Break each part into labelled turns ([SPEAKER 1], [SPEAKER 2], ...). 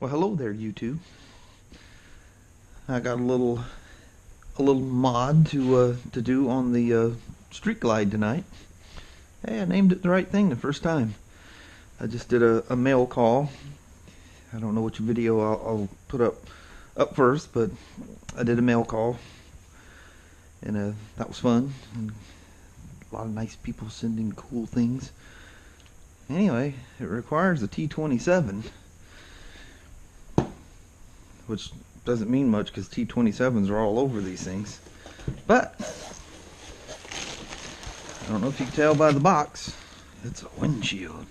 [SPEAKER 1] Well, hello there, YouTube. I got a little mod to do on the Street Glide tonight. Hey, I named it the right thing the first time. I just did a mail call. I don't know which video I'll put up first, but I did a mail call, and that was fun. And a lot of nice people sending cool things. Anyway, it requires a T27. Which doesn't mean much because T27s are all over these things. But I don't know if you can tell by the box, it's a windshield.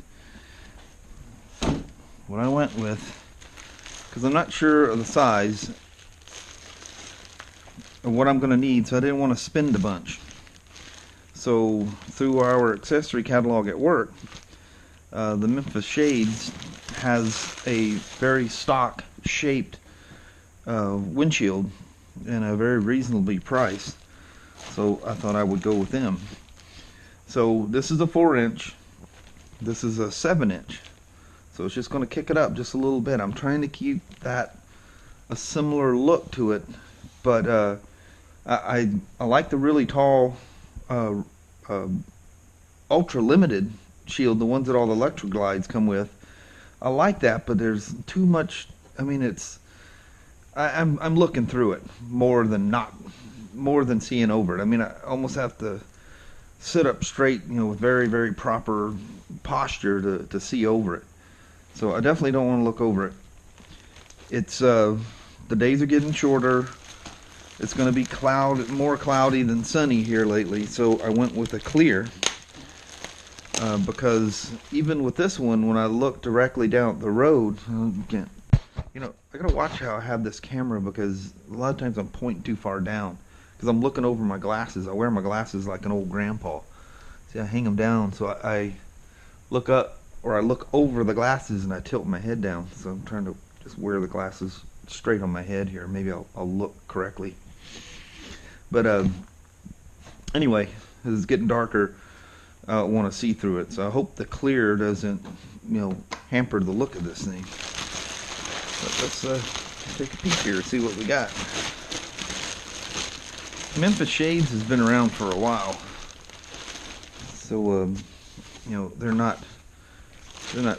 [SPEAKER 1] What I went with, because I'm not sure of the size of what I'm going to need, so I didn't want to spend a bunch. So through our accessory catalog at work, the Memphis Shades has a very stock shaped windshield and a very reasonably priced, so I thought I would go with them. So this is a 4-inch, this is a 7-inch, so it's just going to kick it up just a little bit. I'm trying to keep that a similar look to it, but I like the really tall ultra limited shield, the ones that all the electric glides come with. I like that, but there's too much. I mean, I'm looking through it more than seeing over it. I mean, I almost have to sit up straight, with very, very proper posture to see over it. So I definitely don't want to look over it. It's the days are getting shorter. It's going to be more cloudy than sunny here lately. So I went with a clear because even with this one, when I look directly down the road, I gotta watch how I have this camera, because a lot of times I'm pointing too far down because I'm looking over my glasses. I wear my glasses like an old grandpa. See, I hang them down so I look up, or I look over the glasses and I tilt my head down. So I'm trying to just wear the glasses straight on my head here. Maybe I'll look correctly. But anyway, as it's getting darker, I want to see through it. So I hope the clear doesn't, hamper the look of this thing. But let's take a peek here and see what we got. Memphis Shades has been around for a while, so they're not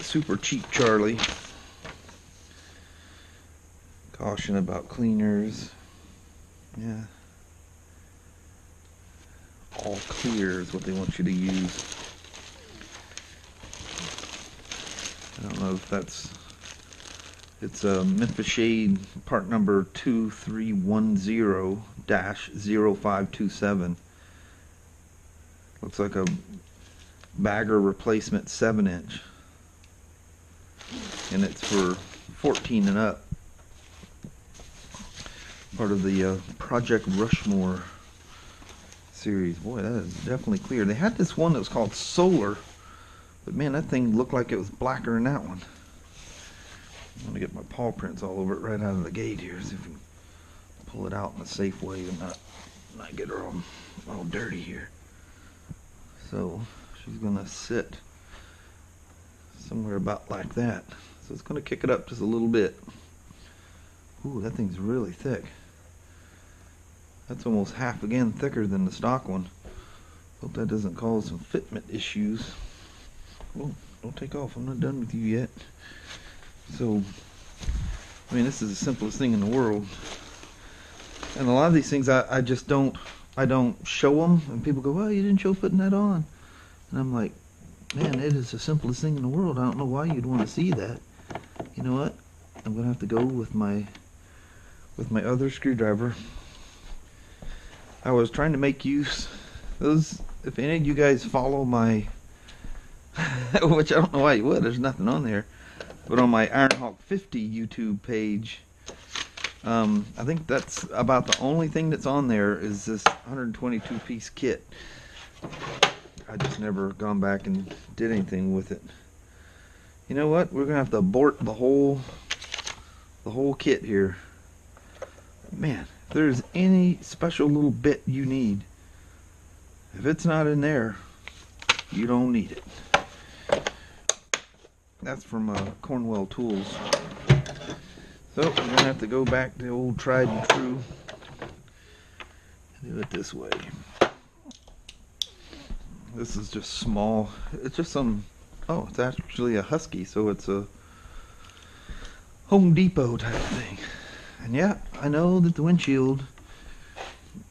[SPEAKER 1] super cheap, Charlie. Caution about cleaners. Yeah, all clear is what they want you to use. I don't know if that's. It's a Memphis Shade part number 2310-0527. Looks like a bagger replacement 7-inch. And it's for 14 and up. Part of the Project Rushmore series. Boy, that is definitely clear. They had this one that was called Solar, but man, that thing looked like it was blacker than that one. I'm going to get my paw prints all over it right out of the gate here. See if we can pull it out in a safe way and not get her all dirty here. So she's going to sit somewhere about like that. So it's going to kick it up just a little bit. Ooh, that thing's really thick. That's almost half again thicker than the stock one. Hope that doesn't cause some fitment issues. Oh, don't take off. I'm not done with you yet. So, I mean, this is the simplest thing in the world, and a lot of these things I just don't show them, and people go, well, you didn't show putting that on, and I'm like, man, it is the simplest thing in the world. I don't know why you'd want to see that. You know what, I'm gonna have to go with my other screwdriver. I was trying to make use those. If any of you guys follow my which I don't know why you would, there's nothing on there. But on my Ironhawk 50 YouTube page, I think that's about the only thing that's on there is this 122-piece kit. I just never gone back and did anything with it. You know what? We're gonna have to abort the whole kit here. Man, if there's any special little bit you need, if it's not in there, you don't need it. That's from Cornwell Tools. So we're gonna have to go back to old tried and true. Do it this way. This is just small. It's just some. Oh, it's actually a Husky, so it's a Home Depot type of thing. And yeah, I know that the windshield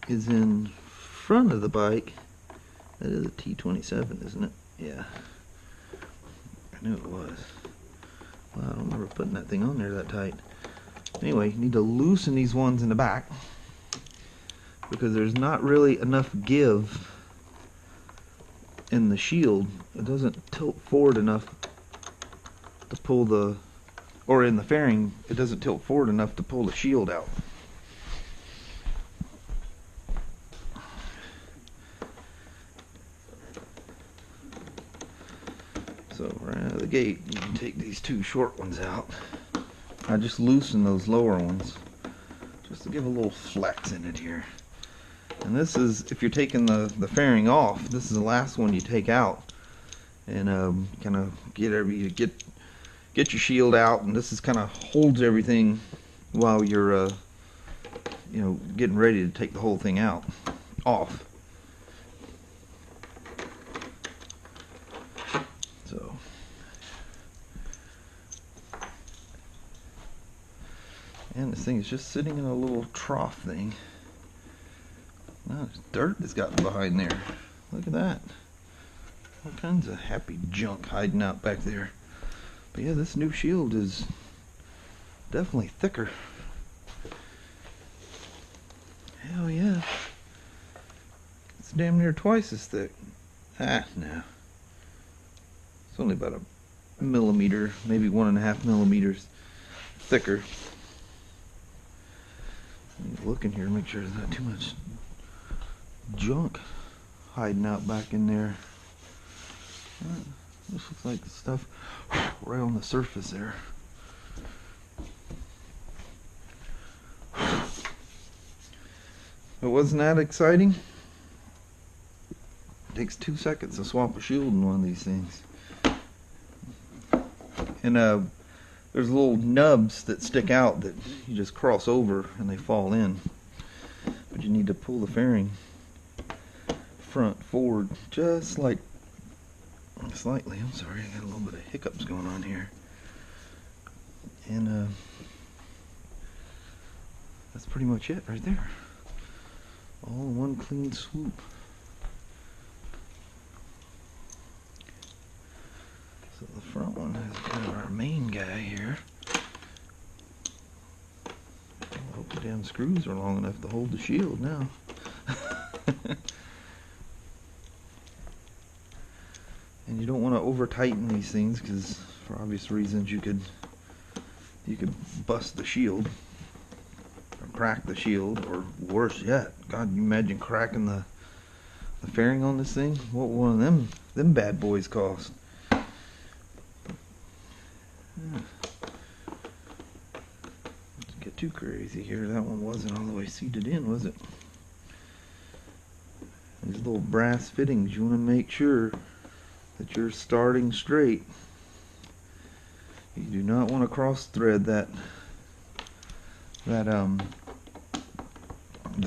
[SPEAKER 1] is in front of the bike. That is a T27, isn't it? Yeah. I knew it was. Well, I don't remember putting that thing on there that tight. Anyway, you need to loosen these ones in the back because there's not really enough give in the shield. It doesn't tilt forward enough to pull the, or in the fairing, it doesn't tilt forward enough to pull the shield out. So right out of the gate, you can take these two short ones out. I just loosen those lower ones just to give a little flex in it here. And this is, if you're taking the fairing off, this is the last one you take out, and kind of get your shield out. And this is kind of holds everything while you're you know, getting ready to take the whole thing out off. So and this thing is just sitting in a little trough thing. Now there's dirt that's gotten behind there. Look at that. All kinds of happy junk hiding out back there. But yeah, this new shield is definitely thicker. Hell yeah. It's damn near twice as thick. Ah, no. It's only about a millimeter, maybe 1.5 millimeters thicker. Look in here, make sure there's not too much junk hiding out back in there. This looks like the stuff right on the surface there. But wasn't that exciting? It takes 2 seconds to swap a shield in one of these things. And there's little nubs that stick out that you just cross over and they fall in. But you need to pull the fairing front forward just like slightly. I'm sorry, I got a little bit of hiccups going on here. And that's pretty much it right there. All in one clean swoop. So the front one is kind of our main guy here. I hope the damn screws are long enough to hold the shield now. And you don't want to over tighten these things because for obvious reasons you could bust the shield or crack the shield, or worse yet, God, you imagine cracking the fairing on this thing? What one of them bad boys cost? Let's get too crazy here. That one wasn't all the way seated in, was it? These little brass fittings, you want to make sure that you're starting straight. You do not want to cross thread the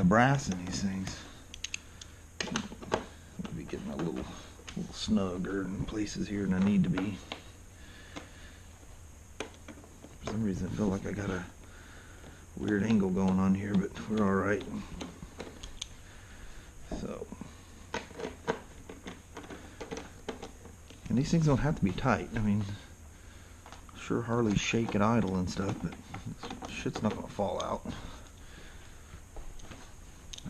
[SPEAKER 1] brass in these things. I'll be getting a little snugger in places here than I need to be. For some reason I feel like I got a weird angle going on here, but we're alright. So, and these things don't have to be tight. I mean, sure, Harley shake and idle and stuff, but shit's not gonna fall out. I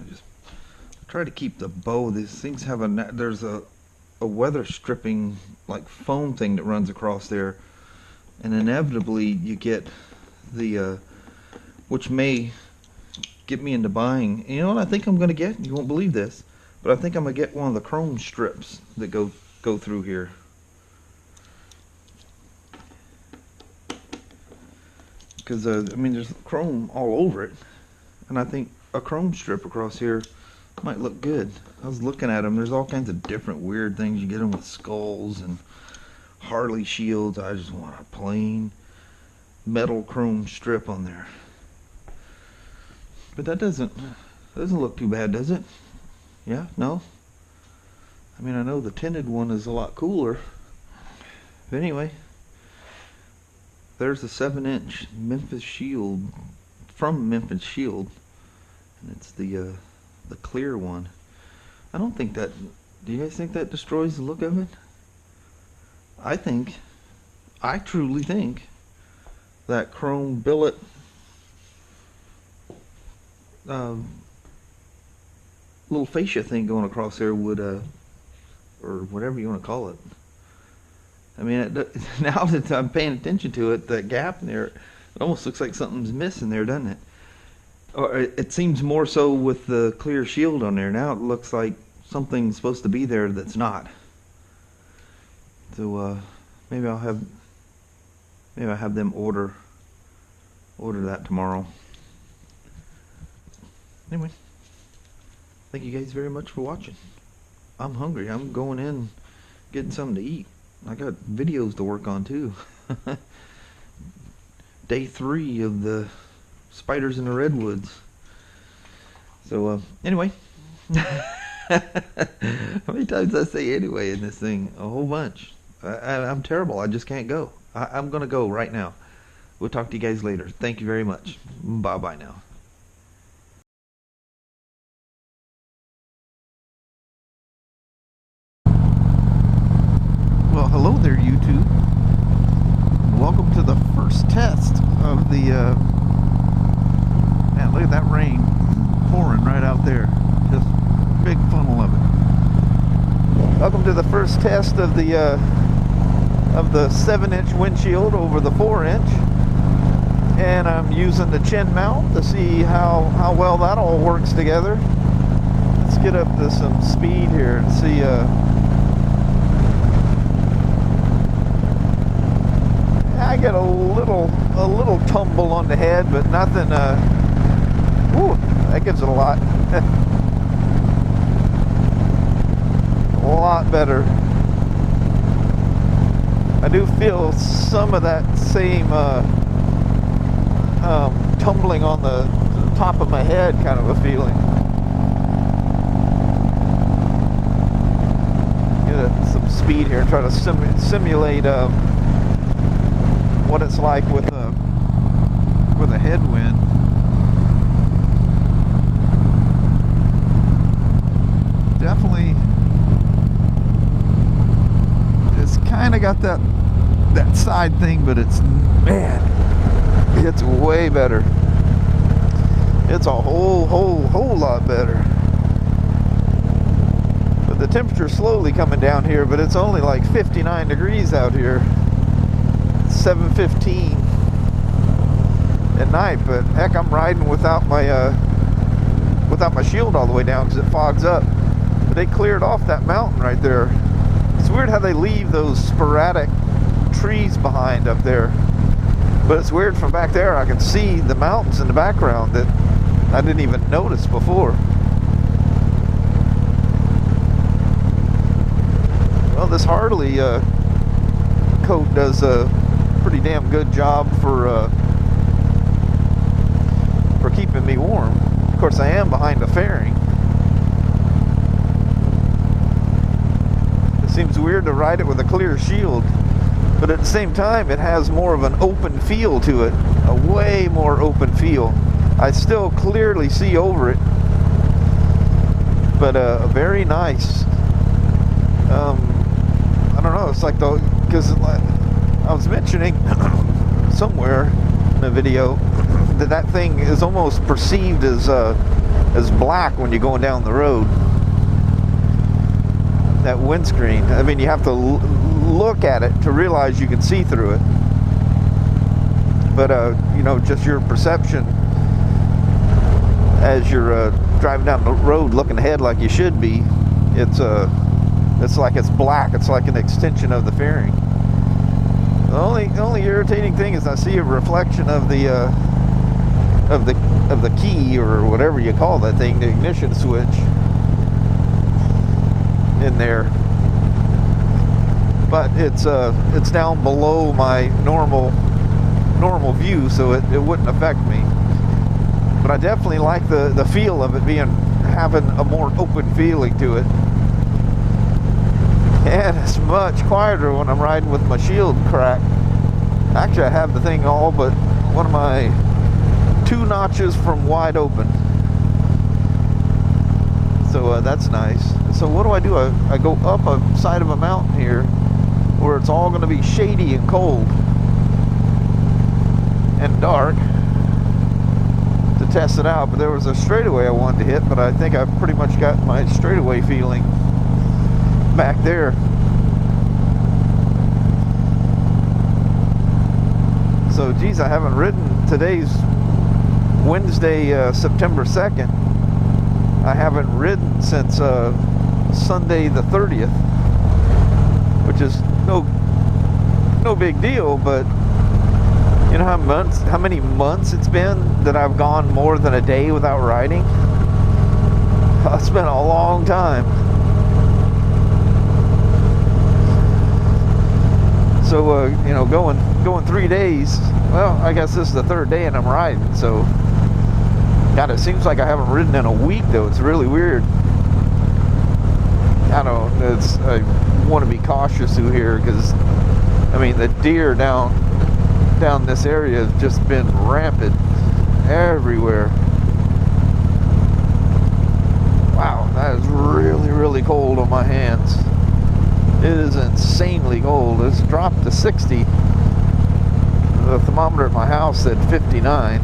[SPEAKER 1] try to keep the bow. These things have there's a weather stripping like foam thing that runs across there, and inevitably you get the which may get me into buying. You know what I think I'm gonna get? You won't believe this, but I think I'm gonna get one of the chrome strips that go through here. Because I mean, there's chrome all over it, and I think a chrome strip across here might look good. I was looking at them. There's all kinds of different weird things. You get them with skulls and Harley shields. I just want a plain metal chrome strip on there. But that doesn't look too bad, does it? Yeah? No? I mean, I know the tinted one is a lot cooler. But anyway, there's a 7-inch Memphis Shield from Memphis Shield, and it's the clear one. I don't think that. Do you guys think that destroys the look of it? I truly think that chrome billet little fascia thing going across there would, or whatever you want to call it. I mean, now that I'm paying attention to it, that gap in there, it almost looks like something's missing there, doesn't it? Or it seems more so with the clear shield on there. Now it looks like something's supposed to be there that's not. So maybe I'll have them order that tomorrow. Anyway, thank you guys very much for watching. I'm hungry. I'm going in getting something to eat. I got videos to work on too. Day 3 of the spiders in the redwoods. So anyway, how many times did I say anyway in this thing? A whole bunch. I'm terrible. I just can't go. I'm gonna go right now. We'll talk to you guys later. Thank you very much. Bye bye now. Well, hello there, YouTube. Welcome to the first test of the man, look at that rain pouring right out there. Just big funnel of it. Welcome to the first test of the 7-inch windshield over the 4-inch. And I'm using the chin mount to see how well that all works together. Let's get up to some speed here and see I get a little tumble on the head, but nothing. Ooh, that gives it a lot. A lot better. I do feel some of that same tumbling on the top of my head kind of a feeling. Get some speed here and try to simulate what it's like with a headwind. Definitely, it's kind of got that side thing, but it's way better. It's a whole lot better. But the temperature's slowly coming down here, but it's only like 59 degrees out here. 7:15 at night, but heck, I'm riding without my shield all the way down because it fogs up. But they cleared off that mountain right there. It's weird how they leave those sporadic trees behind up there, but it's weird from back there I can see the mountains in the background that I didn't even notice before. Well, this Harley coat does a pretty damn good job for keeping me warm. Of course, I am behind a fairing. It seems weird to ride it with a clear shield, but at the same time it has more of an open feel to it, a way more open feel. I still clearly see over it, but very nice. I don't know, it's like because I was mentioning somewhere in a video that thing is almost perceived as black when you're going down the road. That windscreen, I mean, you have to look at it to realize you can see through it. But you know, just your perception as you're driving down the road looking ahead like you should be, it's like it's black. It's like an extension of the fairing. The only irritating thing is I see a reflection of the key or whatever you call that thing, the ignition switch in there. But it's down below my normal
[SPEAKER 2] normal view, so it wouldn't affect me. But I definitely like the feel of it having a more open feeling to it. And it's much quieter when I'm riding with my shield cracked. Actually, I have the thing all but one of my 2 notches from wide open. So that's nice. So what do? I go up a side of a mountain here where it's all going to be shady and cold and dark to test it out. But there was a straightaway I wanted to hit, but I think I've pretty much got my straightaway feeling back there. So geez, I haven't ridden. Today's Wednesday, September 2nd. I haven't ridden since Sunday the 30th, which is no big deal, but you know how many months it's been that I've gone more than a day without riding? It's been a long time. So you know, going 3 days. Well, I guess this is the 3rd day and I'm riding, so God, it seems like I haven't ridden in a week though. It's really weird. I want to be cautious through here because I mean the deer down this area has just been rampant everywhere. Wow, that is really cold on my hands. It is insanely cold. It's dropped to 60. The thermometer at my house said 59.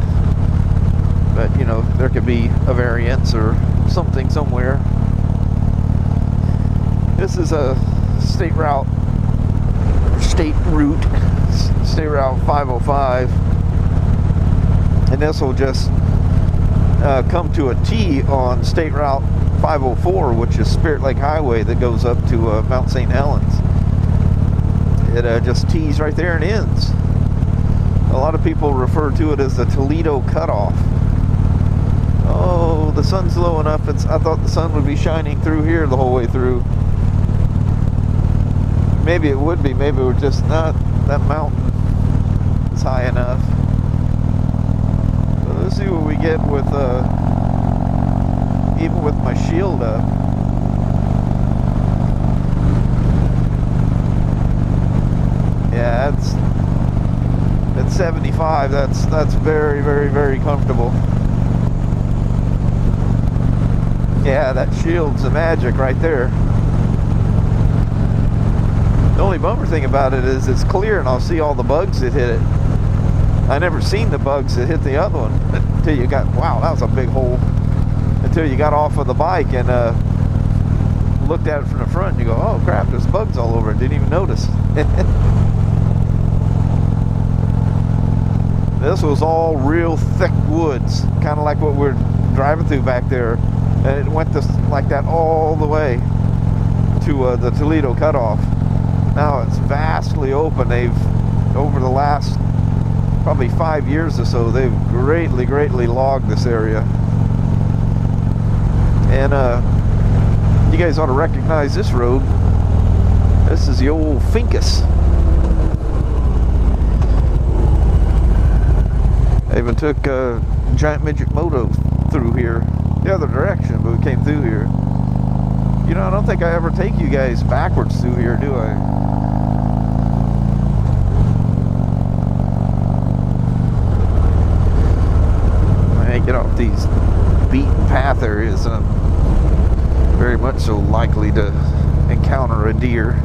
[SPEAKER 2] But you know, there could be a variance or something somewhere. This is a state route 505, and this will just come to a T on State Route 504, which is Spirit Lake Highway that goes up to Mount St. Helens. It just tees right there and ends. A lot of people refer to it as the Toledo cutoff. Oh, the sun's low enough. I thought the sun would be shining through here the whole way through. Maybe it would be. Maybe we're just not. That mountain is high enough. So let's see what we get with even with my shield up. Yeah, it's 75. That's very comfortable. Yeah, that shield's the magic right there. The only bummer thing about it is it's clear and I'll see all the bugs that hit it. I never seen the bugs that hit the other one until you got, wow, that was a big hole. Until you got off of the bike and looked at it from the front and you go, oh crap, there's bugs all over it. Didn't even notice. This was all real thick woods, kind of like what we're driving through back there. And it went like that all the way to the Toledo cutoff. Now it's vastly open. Over the last probably 5 years or so, they've greatly logged this area. And you guys ought to recognize this road. This is the old Finkus. I even took a giant midget moto through here the other direction, but we came through here. You know, I don't think I ever take you guys backwards through here, do I? I get off these beaten path areas and I'm very much so likely to encounter a deer.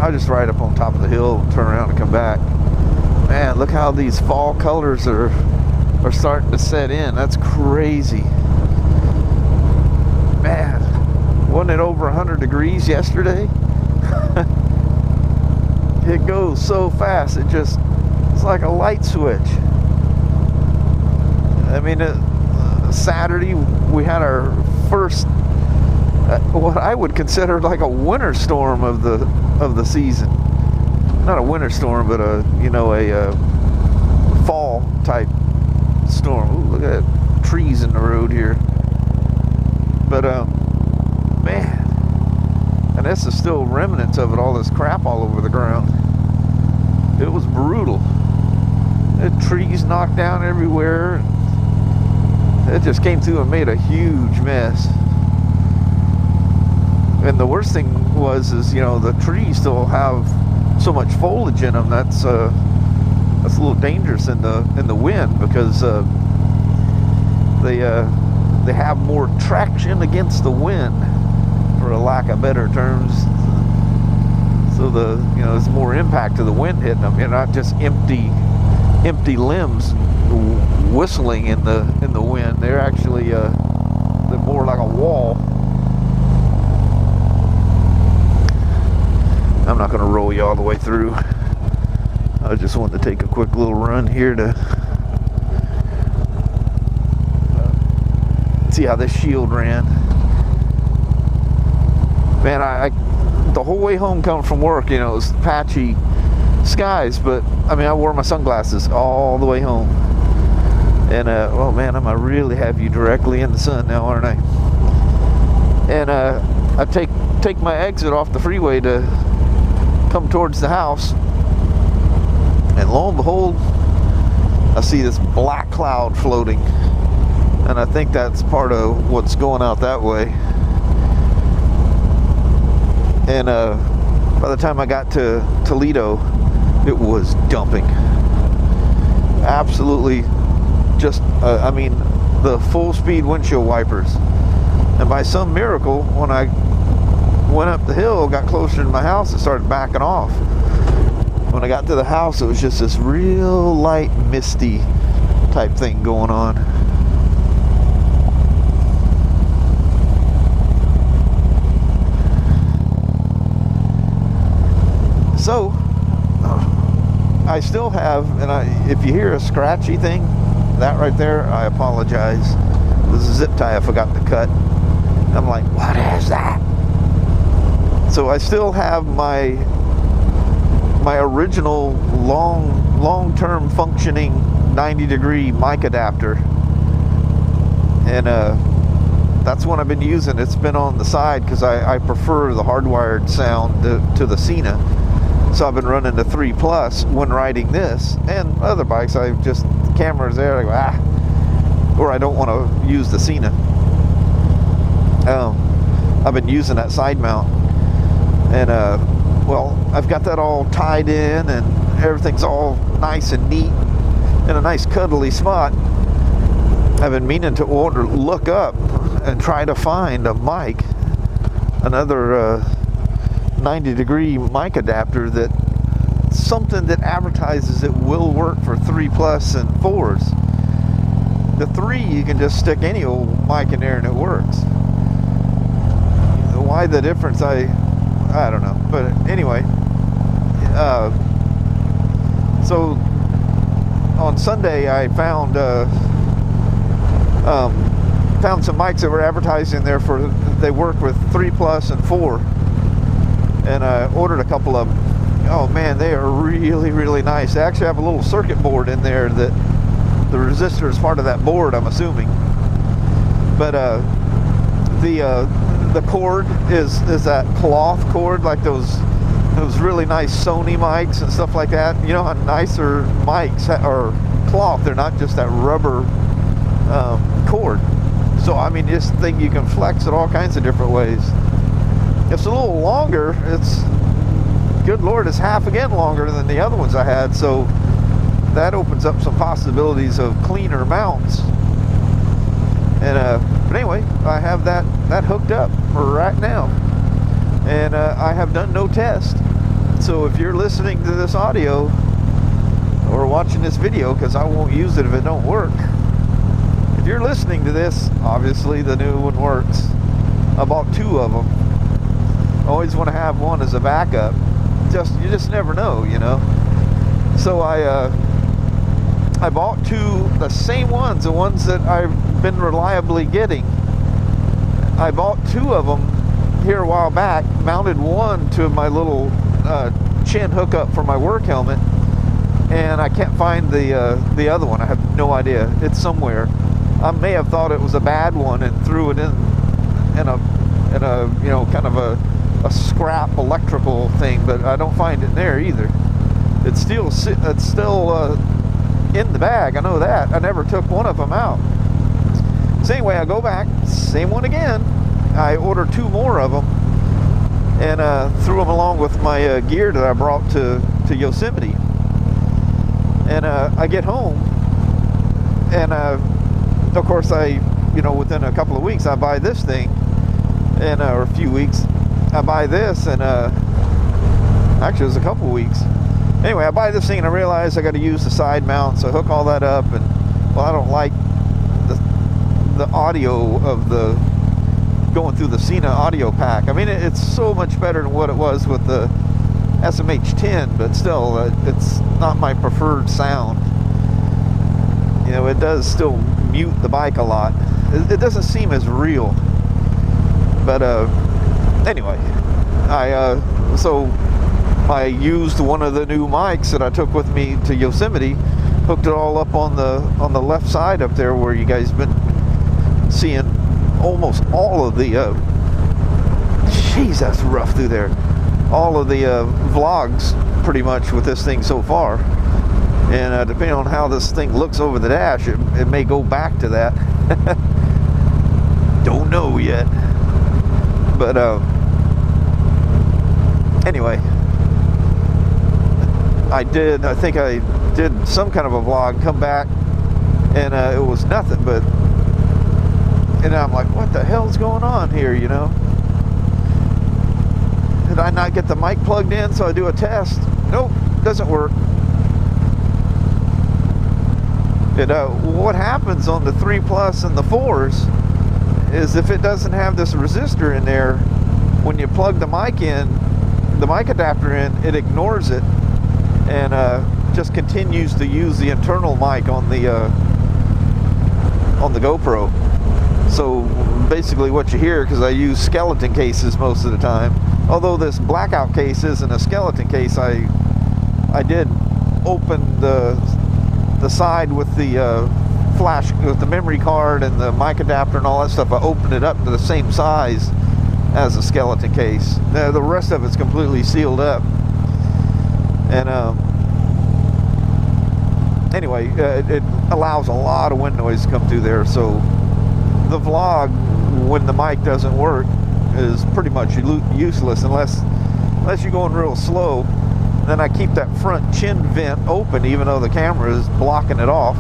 [SPEAKER 2] I'll just ride up on top of the hill, turn around and come back. Man, look how these fall colors are starting to set in. That's crazy. Man, wasn't it over 100 degrees yesterday? It goes so fast. It's like a light switch. I mean, Saturday we had our first, what I would consider like a winter storm of the season. Not a winter storm, but a fall type storm. Ooh, look at that, trees in the road here. But man, and this is still remnants of it. All this crap all over the ground. It was brutal. It had trees knocked down everywhere. It just came through and made a huge mess. And the worst thing is, you know, the trees still have so much foliage in them. That's a little dangerous in the wind, because they have more traction against the wind, for a lack of better terms. So there's more impact to the wind hitting them. You're not just empty limbs whistling in the wind. They're actually they're more like a wall. I'm not going to roll you all the way through. I just wanted to take a quick little run here to see how this shield ran. Man, the whole way home coming from work, you know, it was patchy skies, but I mean, I wore my sunglasses all the way home. And oh man, I'm gonna really have you directly in the sun now, aren't I? And I take my exit off the freeway to come towards the house, and lo and behold, I see this black cloud floating, and I think that's part of what's going out that way. And by the time I got to Toledo, it was dumping. Absolutely, just I mean, the full speed windshield wipers. And by some miracle, when I went up the hill, got closer to my house, it started backing off. When I got to the house, it was just this real light, misty type thing going on. So I still have, and if you hear a scratchy thing, that right there, I apologize. This is a zip tie I forgot to cut. I'm like, what is that? So I still have my original long-term functioning 90-degree mic adapter, and that's what I've been using. It's been on the side because I prefer the hardwired sound to the Cena. So I've been running the 3 Plus when riding this, and other bikes I just, the camera's there, I go or I don't want to use the Cena. I've been using that side mount, and well, I've got that all tied in, and everything's all nice and neat in a nice cuddly spot. I've been meaning to look up and try to find a mic, another 90-degree mic adapter, something that advertises it will work for 3 Plus and 4s. The 3, you can just stick any old mic in there and it works. Why the difference, I don't know. But anyway, so on Sunday I found some mics that were advertising there they work with 3 Plus and 4. And I ordered a couple of them. Oh man, they are really, really nice. They actually have a little circuit board in there that the resistor is part of that board, I'm assuming. But the cord is that cloth cord, like those really nice Sony mics and stuff like that. You know how nicer mics are cloth. They're not just that rubber cord. So I mean, this thing you can flex it all kinds of different ways. It's a little longer. It's, good Lord, it's half again longer than the other ones I had. So that opens up some possibilities of cleaner mounts. And but anyway, I have that hooked up for right now, and I have done no test. So if you're listening to this audio or watching this video, because I won't use it if it don't work, if you're listening to this, obviously the new one works. I bought 2 of them. Always want to have one as a backup. You just never know, you know. So I bought 2, the same ones, the ones that I've been reliably getting. I bought 2 of them here a while back, mounted one to my little chin hookup for my work helmet, and I can't find the other one. I have no idea. It's somewhere. I may have thought it was a bad one and threw it in a you know, kind of a scrap electrical thing, but I don't find it there either. It's still in the bag. I know that. I never took one of them out. So anyway, I go back, same one again. I order 2 more of them and threw them along with my gear that I brought to Yosemite. And I get home, and of course within a couple of weeks I buy this thing, and or a few weeks I buy this, and actually it was a couple of weeks. Anyway, I buy this thing and I realize I got to use the side mount, so I hook all that up, and well, I don't like the audio of the going through the Cena audio pack. I mean, it's so much better than what it was with the SMH10, but still, it's not my preferred sound. You know, it does still mute the bike a lot. It doesn't seem as real. But anyway, so I used one of the new mics that I took with me to Yosemite, hooked it all up on the left side up there where you guys been seeing almost all of the jeez, that's rough through there. All of the vlogs pretty much with this thing so far, and depending on how this thing looks over the dash, it may go back to that. Don't know yet, but anyway, I think I did some kind of a vlog, come back, and it was nothing but, and I'm like, what the hell's going on here, you know? Did I not get the mic plugged in? So I do a test. Nope, doesn't work. What happens on the 3 Plus and the 4s is if it doesn't have this resistor in there, when you plug the mic in, the mic adapter in, it ignores it and just continues to use the internal mic on the GoPro. So basically what you hear, because I use skeleton cases most of the time, although this blackout case isn't a skeleton case, I did open the side with the flash, with the memory card and the mic adapter and all that stuff. I opened it up to the same size as a skeleton case. The rest of it's completely sealed up. And anyway, it allows a lot of wind noise to come through there. So the vlog, when the mic doesn't work, is pretty much useless unless you're going real slow. Then I keep that front chin vent open, even though the camera is blocking it off.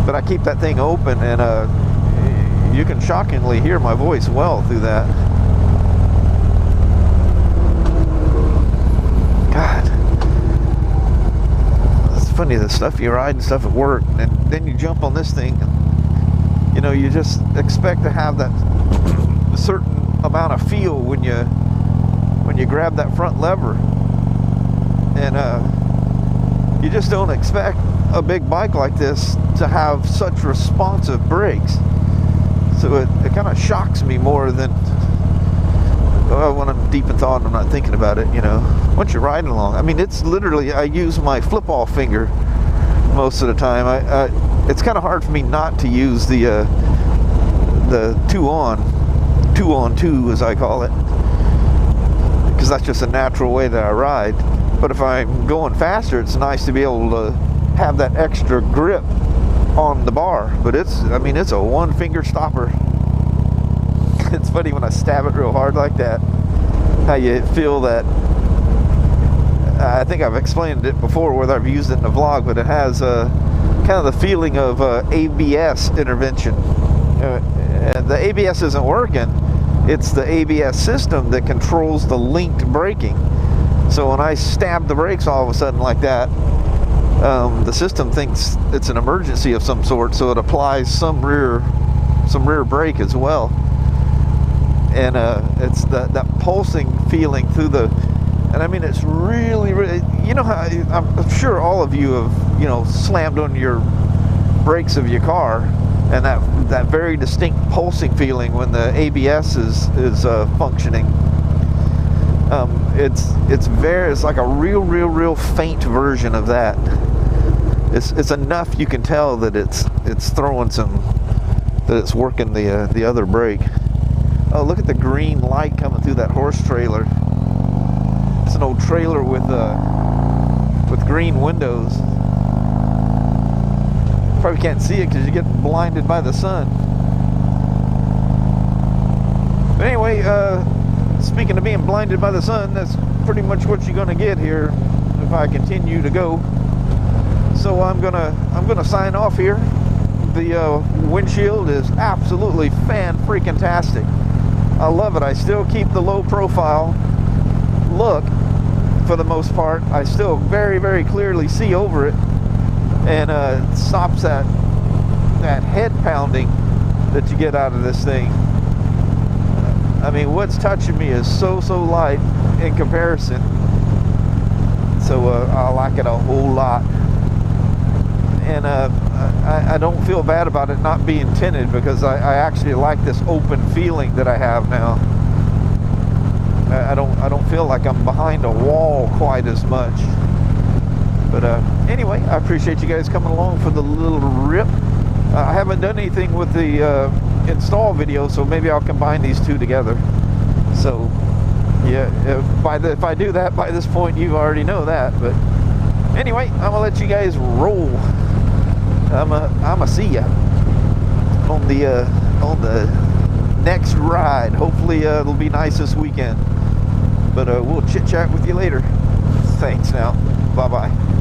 [SPEAKER 2] But I keep that thing open, and you can shockingly hear my voice well through that. God, it's funny, the stuff you ride and stuff at work, and then you jump on this thing, and, you know, you just expect to have that certain amount of feel when you grab that front lever, and you just don't expect a big bike like this to have such responsive brakes. So it kind of shocks me more than when I'm deep in thought and I'm not thinking about it, you know. Once you're riding along, I mean, it's literally, I use my flip-off finger most of the time. It's kind of hard for me not to use the 2-on-2 as I call it, because that's just a natural way that I ride. But if I'm going faster, it's nice to be able to have that extra grip on the bar. But it's a one-finger stopper. It's funny when I stab it real hard like that, how you feel that. I think I've explained it before, whether I've used it in a vlog, but it has kind of the feeling of ABS intervention. And the ABS isn't working. It's the ABS system that controls the linked braking. So when I stab the brakes all of a sudden like that, the system thinks it's an emergency of some sort, so it applies some rear brake as well. And it's that pulsing feeling through the, and I mean, it's really, really, you know how, I'm sure all of you have, you know, slammed on your brakes of your car, and that very distinct pulsing feeling when the ABS is functioning. It's like a real faint version of that. It's enough you can tell that it's throwing that it's working the other brake. Oh, look at the green light coming through that horse trailer. It's an old trailer with with green windows. Probably can't see it because you get blinded by the sun. But anyway, speaking of being blinded by the sun, that's pretty much what you're gonna get here if I continue to go. So I'm gonna sign off here. The windshield is absolutely fan-freaking-tastic. I love it. I still keep the low profile look for the most part. I still very, very clearly see over it, and it stops that head pounding that you get out of this thing. I mean, what's touching me is so light in comparison. So I like it a whole lot. And I don't feel bad about it not being tinted, because I actually like this open feeling that I have now. I don't feel like I'm behind a wall quite as much. But anyway, I appreciate you guys coming along for the little rip. I haven't done anything with the install video, so maybe I'll combine these two together. So yeah, if I do that, by this point you already know that. But anyway, I'm gonna let you guys roll. I'ma see ya on the next ride. Hopefully it'll be nice this weekend. But we'll chit chat with you later. Thanks now. Bye bye.